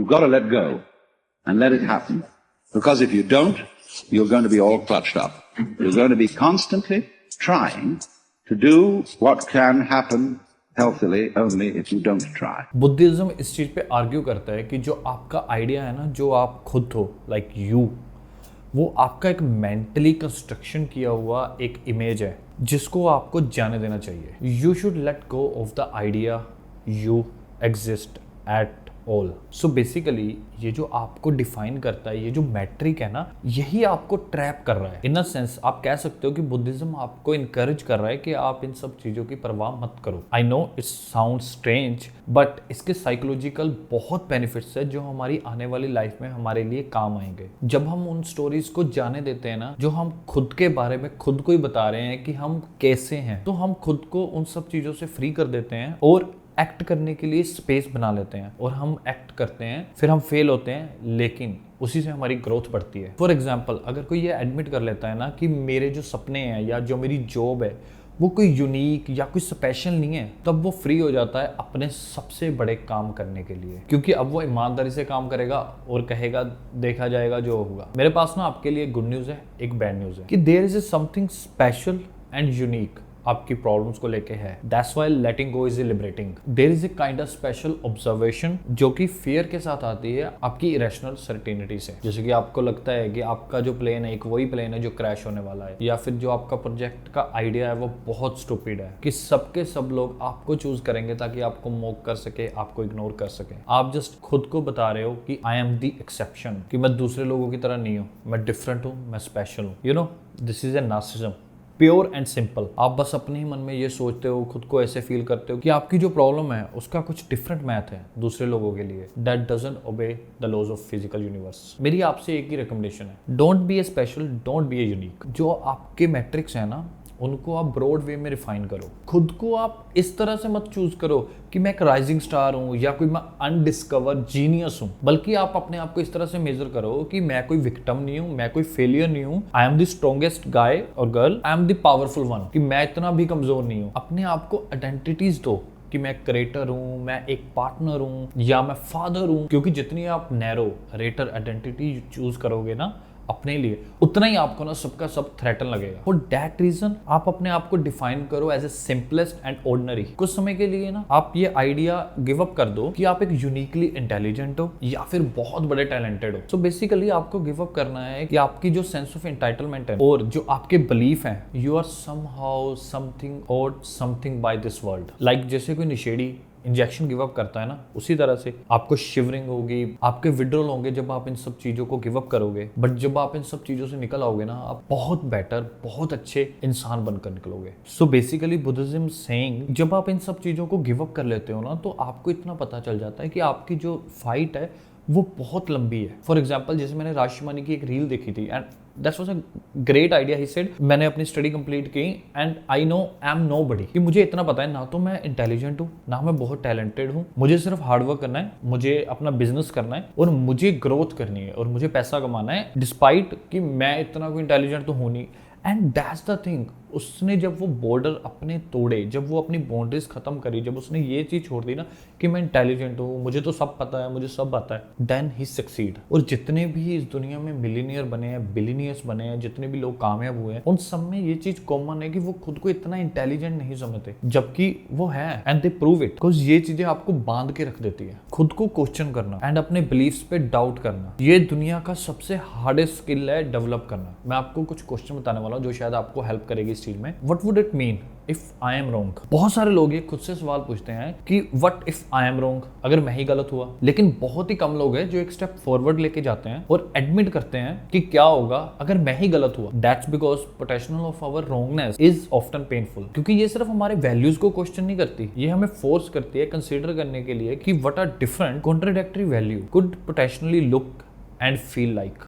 You've got to let go and let it happen. Because if you don't, you're going to be all clutched up. You're going to be constantly trying to do what can happen healthily only if you don't try. Buddhism इस चीज पे argue करता है कि जो आपका idea है ना, जो आप खुद हो, लाइक यू, वो आपका एक मेंटली कंस्ट्रक्शन किया हुआ एक इमेज है जिसको आपको जाने देना चाहिए. You should let go of the idea you exist at all. So basically ये जो आपको डिफाइन करता है, ये जो मैट्रिक है ना, यही आपको ट्रैप कर रहा है. इन अ सेंस आप कह सकते हो कि बुद्धिज्म आपको इनकरेज कर रहा है कि आप इन सब चीज़ों की परवाह मत करो. I know it sound strange, but इसके साइकोलॉजिकल बहुत बेनिफिट्स है जो हमारी आने वाली लाइफ में हमारे लिए काम आएंगे. जब हम उन स्टोरीज को जाने देते हैं ना, जो हम खुद के बारे में खुद को ही बता रहे हैं कि हम कैसे हैं, तो हम खुद को उन सब चीज़ों से फ्री कर देते हैं और एक्ट करने के लिए स्पेस बना लेते हैं. और हम एक्ट करते हैं, फिर हम फेल होते हैं, लेकिन उसी से हमारी ग्रोथ बढ़ती है. फॉर एग्जाम्पल, अगर कोई ये एडमिट कर लेता है ना कि मेरे जो सपने हैं या जो मेरी जॉब है वो कोई यूनिक या कोई स्पेशल नहीं है, तब वो फ्री हो जाता है अपने सबसे बड़े काम करने के लिए. क्योंकि अब वो ईमानदारी से काम करेगा और कहेगा देखा जाएगा जो होगा. मेरे पास ना आपके लिए गुड न्यूज़ है, एक बैड न्यूज़ है कि there is something special and unique आपकी प्रॉब्लम्स को लेके है. That's why letting go is liberating. There is a kind of special observation जो कि फियर के साथ आती है आपकी इरेशनल सर्टेनिटी से. जैसे कि आपको लगता है कि आपका जो प्लेन है एक वही प्लेन है जो क्रैश होने वाला है, या फिर जो आपका प्रोजेक्ट का आइडिया है वो बहुत स्टूपिड है कि सबके सब लोग आपको चूज करेंगे ताकि आपको मॉक कर सके, आपको इग्नोर कर सके. आप जस्ट खुद को बता रहे हो कि आई एम द एक्सेप्शन, कि मैं दूसरे लोगों की तरह नहीं हूँ, मैं डिफरेंट हूँ, मैं स्पेशल हूँ. You know, this is a narcissism, pure and simple. आप बस अपने ही मन में ये सोचते हो, खुद को ऐसे फील करते हो कि आपकी जो प्रॉब्लम है उसका कुछ डिफरेंट मैथ है दूसरे लोगों के लिए. That doesn't obey the laws of physical universe. मेरी आपसे एक ही रिकमेंडेशन है, don't be a special, don't be a unique. जो आपके मैट्रिक्स है ना, उनको आप ब्रॉड वे में रिफाइन करो. खुद को आप इस तरह से मत चूज करो कि मैं एक राइजिंग स्टार हूं या कोई मैं अनडिस्कवर जीनियस हूं, बल्कि आप अपने आप को इस तरह से मेजर करो कि मैं कोई विक्टिम नहीं हूं, मैं कोई फेलियर नहीं हूं. आई एम द स्ट्रॉन्गेस्ट गाय और girl, I am the powerful one, कि मैं इतना भी कमजोर नहीं हूं. अपने आप को आइडेंटिटीज दो कि मैं क्रिएटर हूँ, मैं एक पार्टनर हूँ, या मैं फादर हूँ. क्योंकि जितनी आप नैरो रेटर आइडेंटिटी चूज करोगे ना अपने लिए, उतना ही आपको ना सबका सब थ्रेटन लगेगा. फॉर दैट रीजन आप अपने आप को डिफाइन करो as a simplest and ordinary. कुछ समय के लिए ना आप ये आइडिया गिव अप कर दो कि आप एक यूनिकली इंटेलिजेंट हो या फिर बहुत बड़े टैलेंटेड हो. सो बेसिकली आपको गिव अप करना है कि आपकी जो सेंस ऑफ एंटाइटलमेंट है और जो आपके बिलीफ है, यू आर समहाउ समथिंग और something by this world. Like जैसे कोई निषेधी इंजेक्शन गिव अप करता है ना, उसी तरह से आपको शिवरिंग होगी, आपके विड्रॉल होंगे जब आप इन सब चीजों को गिव अप करोगे. बट जब आप इन सब चीजों से निकल आओगे ना, आप बहुत बेटर, बहुत अच्छे इंसान बनकर निकलोगे. सो बेसिकली बुद्धिज्म सेइंग, जब आप इन सब चीजों को गिव अप कर लेते हो ना, तो आपको इतना पता चल जाता है कि आपकी जो फाइट है वो बहुत लंबी है. फॉर एग्जाम्पल, जैसे मैंने राशिमानी की एक रील देखी थी and that was a great idea. He said, मैंने अपनी स्टडी कंप्लीट की and I know I am nobody, कि मुझे इतना पता है ना तो मैं इंटेलिजेंट हूँ, ना मैं बहुत टैलेंटेड हूँ, मुझे सिर्फ हार्डवर्क करना है, मुझे अपना बिजनेस करना है और मुझे ग्रोथ करनी है और मुझे पैसा कमाना है, डिस्पाइट कि मैं इतना कोई इंटेलिजेंट तो हूँ नहीं. And that's the thing. उसने जब वो बॉर्डर अपने तोड़े, जब वो अपनी बाउंड्रीज खत्म करी, जब उसने ये चीज छोड़ दी ना कि मैं इंटेलिजेंट हूँ, मुझे तो सब पता है, मुझे सब आता है, देन ही सक्सीड. और जितने भी इस दुनिया में मिलीनियर बने हैं, बिलीनियर्स बने हैं, जितने भी लोग कामयाब हुए हैं, उन सब में ये चीज कॉमन है कि वो खुद को इतना इंटेलिजेंट नहीं समझते, जबकि वो है. And they prove it, because ये चीजें आपको बांध के रख देती है. खुद को क्वेश्चन करना एंड अपने बिलीफ्स पे डाउट करना, ये दुनिया का सबसे हार्डेस्ट स्किल है डेवलप करना. मैं आपको कुछ क्वेश्चन बताने वाला हूँ जो शायद आपको हेल्प करेगी इस चीज में. What would it mean if I am wrong? बहुत सारे लोग ये खुद से सवाल पूछते हैं कि what if I am wrong, अगर मैं ही गलत हुआ. लेकिन बहुत ही कम लोग हैं जो एक स्टेप फॉरवर्ड लेके जाते हैं और एडमिट करते हैं कि क्या होगा अगर मैं ही गलत हुआ. That's because potential of our wrongness is often painful. क्योंकि ये सिर्फ हमारे वैल्यूज को क्वेश्चन नहीं करती, ये हमें फोर्स करती है कंसिडर करने के लिए कि what are different contradictory value could potentially look and feel like.